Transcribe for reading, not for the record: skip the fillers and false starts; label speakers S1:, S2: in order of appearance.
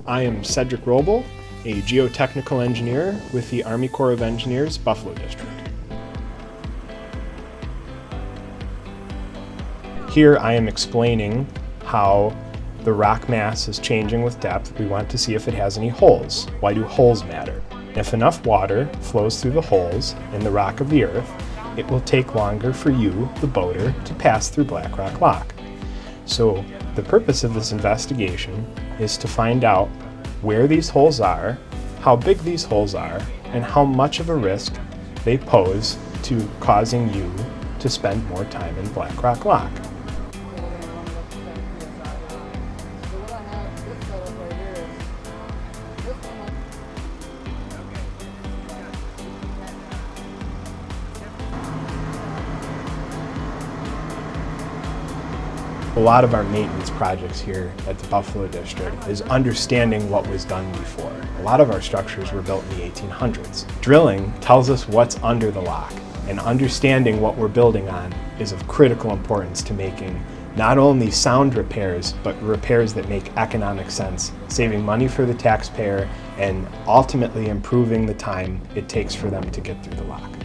S1: I am Cedric Roble, a geotechnical engineer with the Army Corps of Engineers, Buffalo District. Here I am explaining how the rock mass is changing with depth. We want to see if it has any holes. Why do holes matter? If enough water flows through the holes in the rock of the earth, it will take longer for you, the boater, to pass through Black Rock Lock. So the purpose of this investigation is to find out where these holes are, how big these holes are, and how much of a risk they pose to causing you to spend more time in Black Rock Lock. A lot of our maintenance projects here at the Buffalo District is understanding what was done before. A lot of our structures were built in the 1800s. Drilling tells us what's under the lock, and understanding what we're building on is of critical importance to making not only sound repairs, but repairs that make economic sense, saving money for the taxpayer and ultimately improving the time it takes for them to get through the lock.